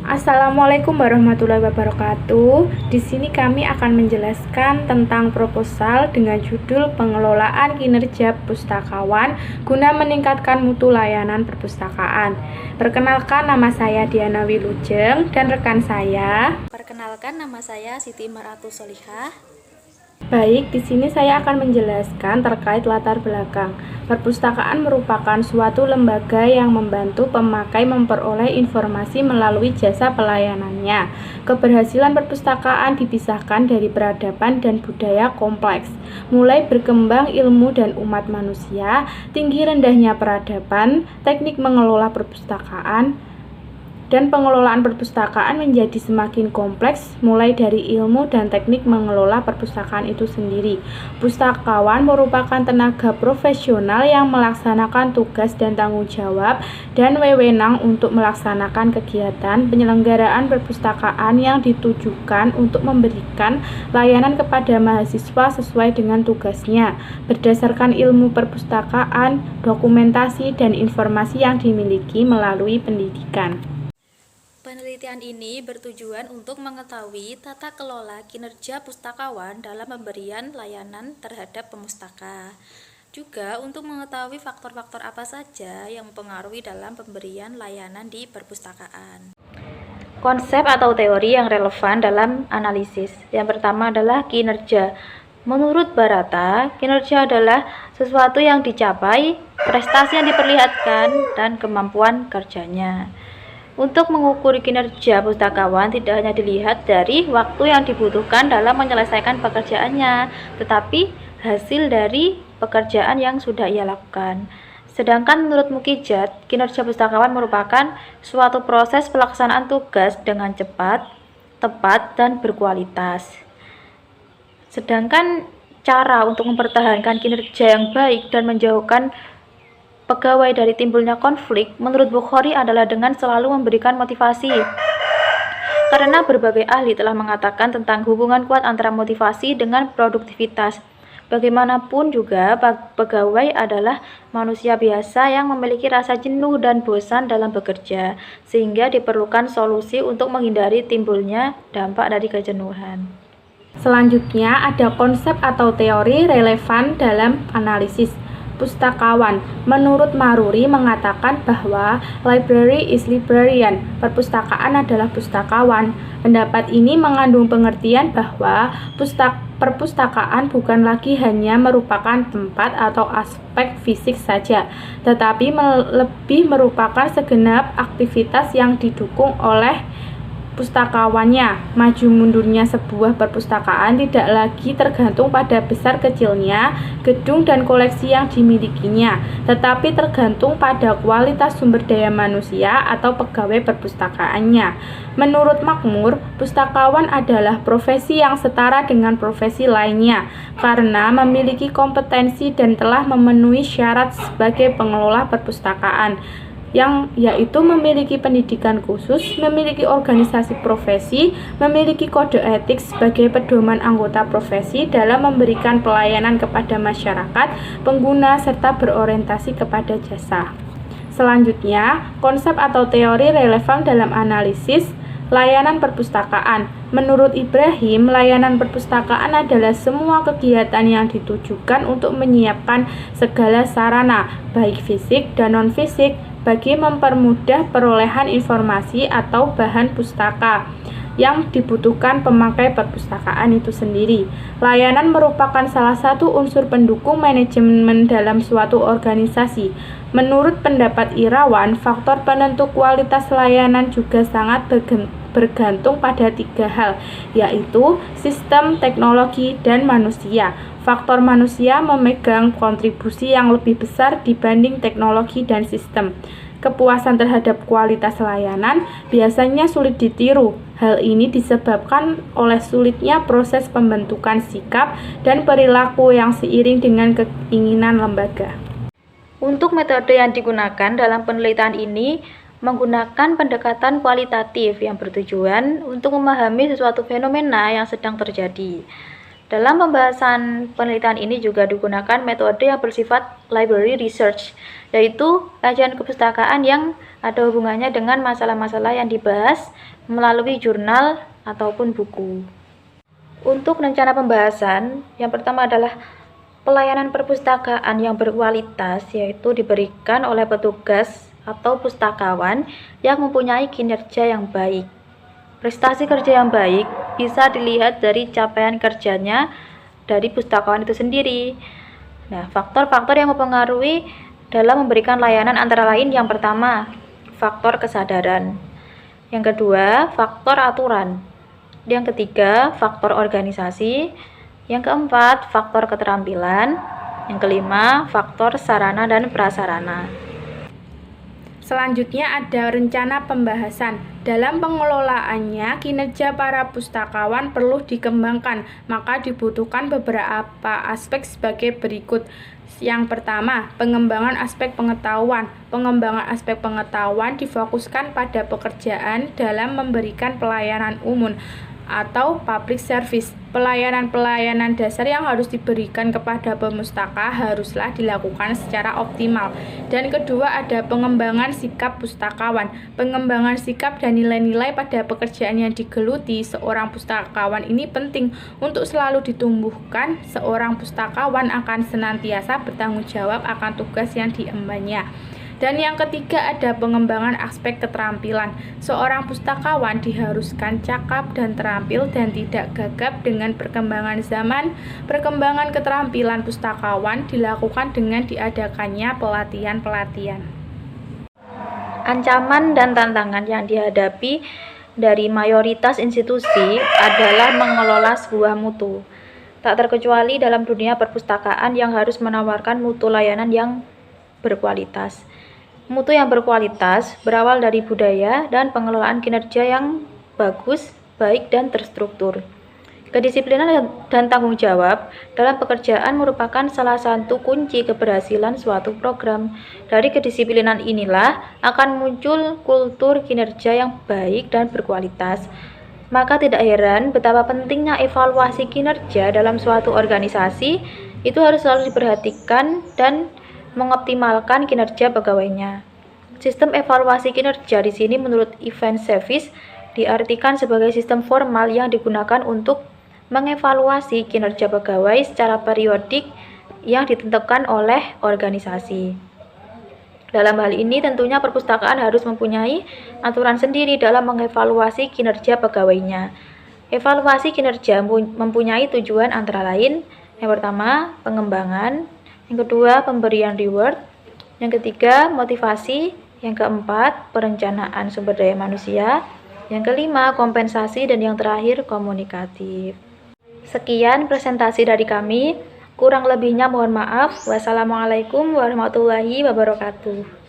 Assalamualaikum warahmatullahi wabarakatuh. Di sini kami akan menjelaskan tentang proposal dengan judul Pengelolaan Kinerja Pustakawan guna meningkatkan mutu layanan perpustakaan. Perkenalkan, nama saya Diana Wilujeng dan rekan saya. Perkenalkan, nama saya Siti Maratu Solihah. Baik, di sini saya akan menjelaskan terkait latar belakang. Perpustakaan merupakan suatu lembaga yang membantu pemakai memperoleh informasi melalui jasa pelayanannya. Keberhasilan perpustakaan dipisahkan dari peradaban dan budaya kompleks, mulai berkembang ilmu dan umat manusia, tinggi rendahnya peradaban, teknik mengelola perpustakaan, dan pengelolaan perpustakaan menjadi semakin kompleks mulai dari ilmu dan teknik mengelola perpustakaan itu sendiri. Pustakawan merupakan tenaga profesional yang melaksanakan tugas dan tanggung jawab dan wewenang untuk melaksanakan kegiatan penyelenggaraan perpustakaan yang ditujukan untuk memberikan layanan kepada mahasiswa sesuai dengan tugasnya berdasarkan ilmu perpustakaan, dokumentasi, dan informasi yang dimiliki melalui pendidikan. Penelitian ini bertujuan untuk mengetahui tata kelola kinerja pustakawan dalam pemberian layanan terhadap pemustaka. Juga untuk mengetahui faktor-faktor apa saja yang mempengaruhi dalam pemberian layanan di perpustakaan. Konsep atau teori yang relevan dalam analisis. Yang pertama adalah kinerja. Menurut Barata, kinerja adalah sesuatu yang dicapai, prestasi yang diperlihatkan, dan kemampuan kerjanya. Untuk mengukur kinerja pustakawan tidak hanya dilihat dari waktu yang dibutuhkan dalam menyelesaikan pekerjaannya, tetapi hasil dari pekerjaan yang sudah ia lakukan. Sedangkan menurut Mukijat, kinerja pustakawan merupakan suatu proses pelaksanaan tugas dengan cepat, tepat, dan berkualitas. Sedangkan cara untuk mempertahankan kinerja yang baik dan menjauhkan pegawai dari timbulnya konflik, menurut Bukhari adalah dengan selalu memberikan motivasi. Karena berbagai ahli telah mengatakan tentang hubungan kuat antara motivasi dengan produktivitas. Bagaimanapun juga, pegawai adalah manusia biasa yang memiliki rasa jenuh dan bosan dalam bekerja, sehingga diperlukan solusi untuk menghindari timbulnya dampak dari kejenuhan. Selanjutnya ada konsep atau teori relevan dalam analisis pustakawan. Menurut Maruri mengatakan bahwa library is librarian, perpustakaan adalah pustakawan. Pendapat ini mengandung pengertian bahwa perpustakaan bukan lagi hanya merupakan tempat atau aspek fisik saja, tetapi lebih merupakan segenap aktivitas yang didukung oleh pustakawannya. Maju mundurnya sebuah perpustakaan tidak lagi tergantung pada besar kecilnya gedung dan koleksi yang dimilikinya, tetapi tergantung pada kualitas sumber daya manusia atau pegawai perpustakaannya. Menurut Makmur, pustakawan adalah profesi yang setara dengan profesi lainnya karena memiliki kompetensi dan telah memenuhi syarat sebagai pengelola perpustakaan, yang yaitu memiliki pendidikan khusus, memiliki organisasi profesi, memiliki kode etik sebagai pedoman anggota profesi dalam memberikan pelayanan kepada masyarakat, pengguna, serta berorientasi kepada jasa. Selanjutnya, konsep atau teori relevan dalam analisis layanan perpustakaan. Menurut Ibrahim, layanan perpustakaan adalah semua kegiatan yang ditujukan untuk menyiapkan segala sarana, baik fisik dan non-fisik, bagi mempermudah perolehan informasi atau bahan pustaka yang dibutuhkan pemakai perpustakaan itu sendiri. Layanan merupakan salah satu unsur pendukung manajemen dalam suatu organisasi. Menurut pendapat Irawan, faktor penentu kualitas layanan juga sangat bergantung pada 3 hal, yaitu sistem, teknologi, dan manusia. Faktor manusia memegang kontribusi yang lebih besar dibanding teknologi dan sistem. Kepuasan terhadap kualitas layanan biasanya sulit ditiru. Hal ini disebabkan oleh sulitnya proses pembentukan sikap dan perilaku yang seiring dengan keinginan lembaga. Untuk metode yang digunakan dalam penelitian ini menggunakan pendekatan kualitatif yang bertujuan untuk memahami sesuatu fenomena yang sedang terjadi. Dalam pembahasan penelitian ini juga digunakan metode yang bersifat library research, yaitu kajian kepustakaan yang ada hubungannya dengan masalah-masalah yang dibahas melalui jurnal ataupun buku. Untuk rencana pembahasan, yang pertama adalah pelayanan perpustakaan yang berkualitas, yaitu diberikan oleh petugas atau pustakawan yang mempunyai kinerja yang baik. Prestasi kerja yang baik bisa dilihat dari capaian kerjanya dari pustakawan itu sendiri. Nah, faktor-faktor yang mempengaruhi dalam memberikan layanan antara lain yang pertama, faktor kesadaran. Yang kedua, faktor aturan. Yang ketiga, faktor organisasi. Yang keempat, faktor keterampilan. Yang kelima, faktor sarana dan prasarana. Selanjutnya ada rencana pembahasan. Dalam pengelolaannya, kinerja para pustakawan perlu dikembangkan, maka dibutuhkan beberapa aspek sebagai berikut. Yang pertama, pengembangan aspek pengetahuan. Pengembangan aspek pengetahuan difokuskan pada pekerjaan dalam memberikan pelayanan umum atau public service. Pelayanan-pelayanan dasar yang harus diberikan kepada pemustaka haruslah dilakukan secara optimal. Dan kedua ada pengembangan sikap pustakawan. Pengembangan sikap dan nilai-nilai pada pekerjaan yang digeluti seorang pustakawan ini penting untuk selalu ditumbuhkan. Seorang pustakawan akan senantiasa bertanggung jawab akan tugas yang diembannya. Dan yang ketiga ada pengembangan aspek keterampilan. Seorang pustakawan diharuskan cakap dan terampil dan tidak gagap dengan perkembangan zaman. Perkembangan keterampilan pustakawan dilakukan dengan diadakannya pelatihan-pelatihan. Ancaman dan tantangan yang dihadapi dari mayoritas institusi adalah mengelola sebuah mutu. Tak terkecuali dalam dunia perpustakaan yang harus menawarkan mutu layanan yang berkualitas. Mutu yang berkualitas berawal dari budaya dan pengelolaan kinerja yang bagus, baik, dan terstruktur. Kedisiplinan dan tanggung jawab dalam pekerjaan merupakan salah satu kunci keberhasilan suatu program. Dari kedisiplinan inilah akan muncul kultur kinerja yang baik dan berkualitas. Maka tidak heran betapa pentingnya evaluasi kinerja dalam suatu organisasi itu harus selalu diperhatikan dan mengoptimalkan kinerja pegawainya. Sistem evaluasi kinerja di sini menurut Event Service diartikan sebagai sistem formal yang digunakan untuk mengevaluasi kinerja pegawai secara periodik yang ditentukan oleh organisasi. Dalam hal ini tentunya perpustakaan harus mempunyai aturan sendiri dalam mengevaluasi kinerja pegawainya. Evaluasi kinerja mempunyai tujuan antara lain, yang pertama pengembangan, yang kedua pemberian reward, yang ketiga motivasi, yang keempat perencanaan sumber daya manusia, yang kelima kompensasi, dan yang terakhir komunikatif. Sekian presentasi dari kami, kurang lebihnya mohon maaf. Wassalamualaikum warahmatullahi wabarakatuh.